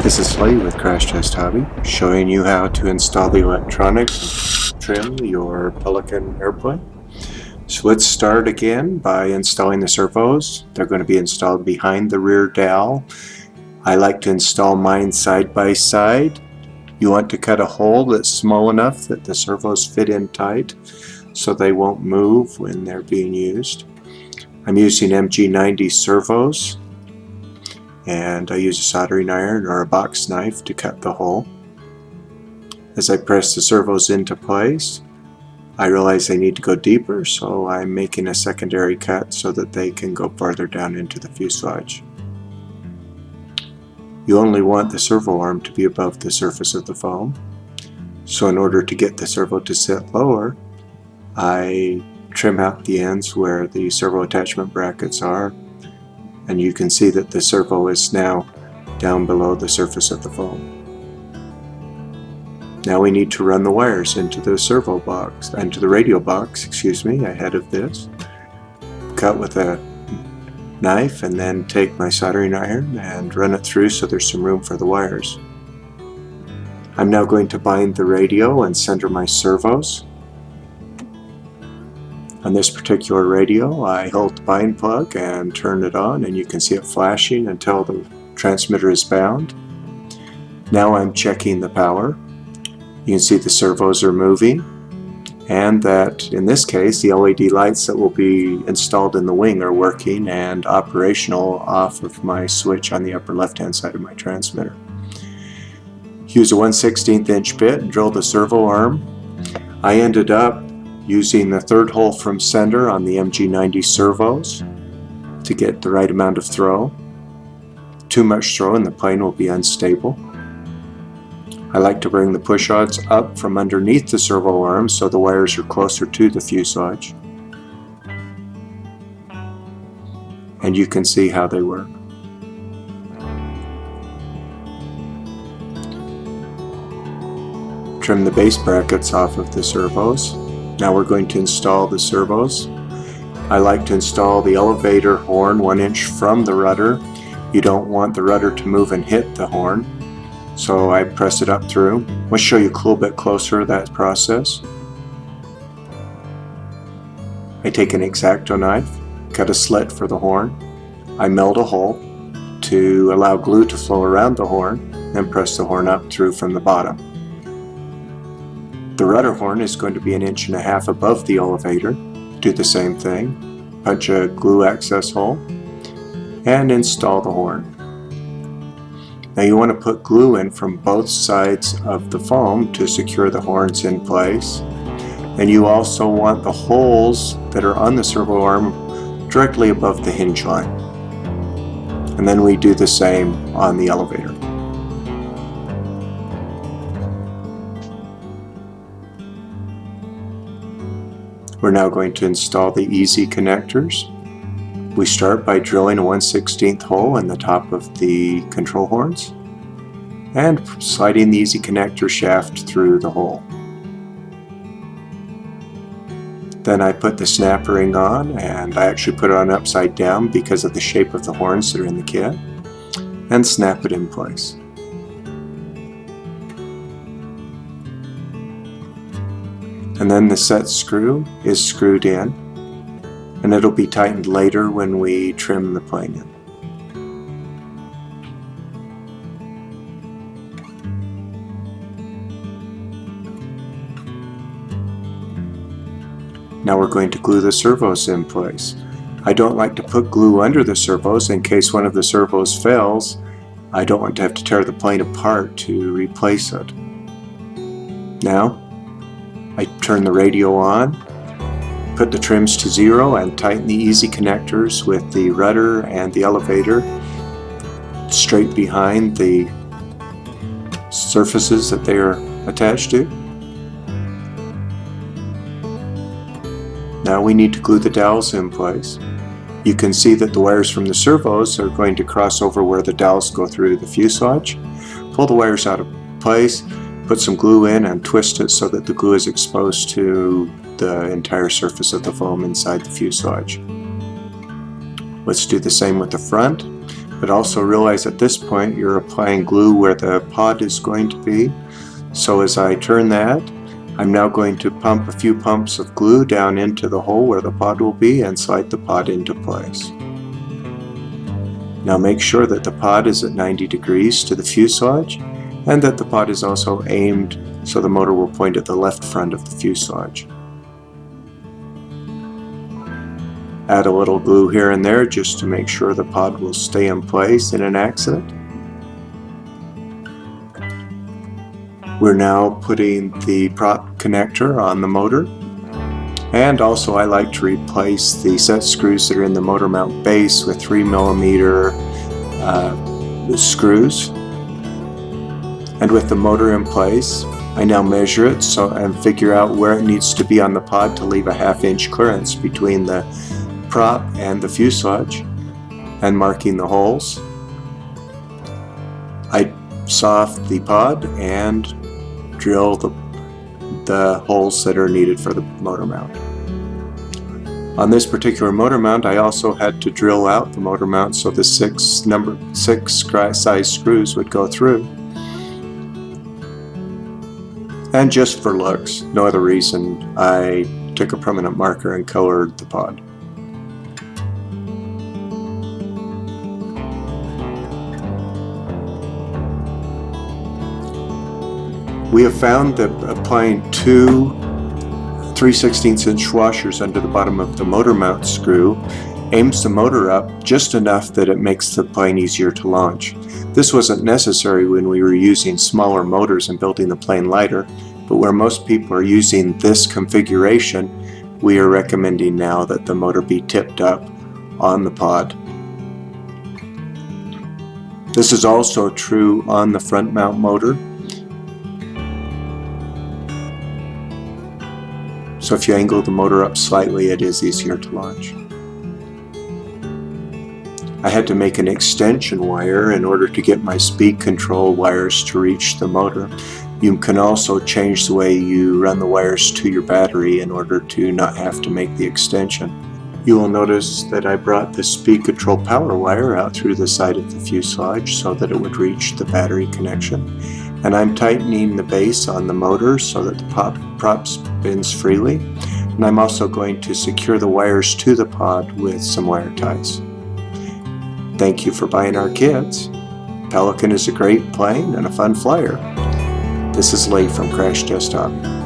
This is Lee with Crashtesthobby, showing you how to install the electronics and trim your Pelican airplane. So let's start again by installing the servos. They're going to be installed behind the rear dowel. I like to install mine side by side. You want to cut a hole that's small enough that the servos fit in tight so they won't move when they're being used. I'm using MG90 servos, and I use a soldering iron or a box knife to cut the hole. As I press the servos into place, I realize they need to go deeper, so I'm making a secondary cut so that they can go farther down into the fuselage. You only want the servo arm to be above the surface of the foam, so in order to get the servo to sit lower, I trim out the ends where the servo attachment brackets are, and you can see that the servo is now down below the surface of the foam. Now we need to run the wires into the servo box, into the radio box, ahead of this. Cut with a knife and then take my soldering iron and run it through so there's some room for the wires. I'm now going to bind the radio and center my servos. On this particular radio, I hold the bind plug and turn it on, and you can see it flashing until the transmitter is bound. Now I'm checking the power. You can see the servos are moving, and that in this case the LED lights that will be installed in the wing are working and operational off of my switch on the upper left hand side of my transmitter. Use a 1/16 inch bit and drill the servo arm. I ended up using the third hole from center on the MG90 servos to get the right amount of throw. Too much throw and the plane will be unstable. I like to bring the push rods up from underneath the servo arm so the wires are closer to the fuselage. And you can see how they work. Trim the base brackets off of the servos. Now we're going to install the servos. I like to install the elevator horn 1 inch from the rudder. You don't want the rudder to move and hit the horn, so I press it up through. I'll show you a little bit closer that process. I take an X-Acto knife, cut a slit for the horn. I melt a hole to allow glue to flow around the horn, then press the horn up through from the bottom. The rudder horn is going to be 1.5 inches above the elevator. Do the same thing. Punch a glue access hole and install the horn. Now you want to put glue in from both sides of the foam to secure the horns in place. And you also want the holes that are on the servo arm directly above the hinge line. And then we do the same on the elevator. We're now going to install the easy connectors. We start by drilling a 1/16 hole in the top of the control horns and sliding the easy connector shaft through the hole. Then I put the snap ring on, and I actually put it on upside down because of the shape of the horns that are in the kit, and snap it in place. And then the set screw is screwed in, and it'll be tightened later when we trim the plane in. Now we're going to glue the servos in place. I don't like to put glue under the servos in case one of the servos fails. I don't want to have to tear the plane apart to replace it. Now I turn the radio on, put the trims to 0, and tighten the easy connectors with the rudder and the elevator straight behind the surfaces that they are attached to. Now we need to glue the dowels in place. You can see that the wires from the servos are going to cross over where the dowels go through the fuselage. Pull the wires out of place, put some glue in and twist it so that the glue is exposed to the entire surface of the foam inside the fuselage. Let's do the same with the front. But also realize at this point you're applying glue where the pod is going to be. So as I turn that, I'm now going to pump a few pumps of glue down into the hole where the pod will be and slide the pod into place. Now make sure that the pod is at 90 degrees to the fuselage and that the pod is also aimed so the motor will point at the left front of the fuselage. Add a little glue here and there just to make sure the pod will stay in place in an accident. We're now putting the prop connector on the motor, and also I like to replace the set screws that are in the motor mount base with 3mm screws. And with the motor in place, I now measure it and figure out where it needs to be on the pod to leave a 1/2 inch clearance between the prop and the fuselage, and marking the holes. I saw off the pod and drill the holes that are needed for the motor mount. On this particular motor mount, I also had to drill out the motor mount so the six size screws would go through. And just for looks, no other reason, I took a permanent marker and colored the pod. We have found that applying two 3/16 inch washers under the bottom of the motor mount screw aims the motor up just enough that it makes the plane easier to launch. This wasn't necessary when we were using smaller motors and building the plane lighter, but where most people are using this configuration, we are recommending now that the motor be tipped up on the pod. This is also true on the front mount motor. So if you angle the motor up slightly, it is easier to launch. I had to make an extension wire in order to get my speed control wires to reach the motor. You can also change the way you run the wires to your battery in order to not have to make the extension. You will notice that I brought the speed control power wire out through the side of the fuselage so that it would reach the battery connection. And I'm tightening the base on the motor so that the prop spins freely. And I'm also going to secure the wires to the pod with some wire ties. Thank you for buying our kits. Pelican is a great plane and a fun flyer. This is Lee from Crash Test Hobby.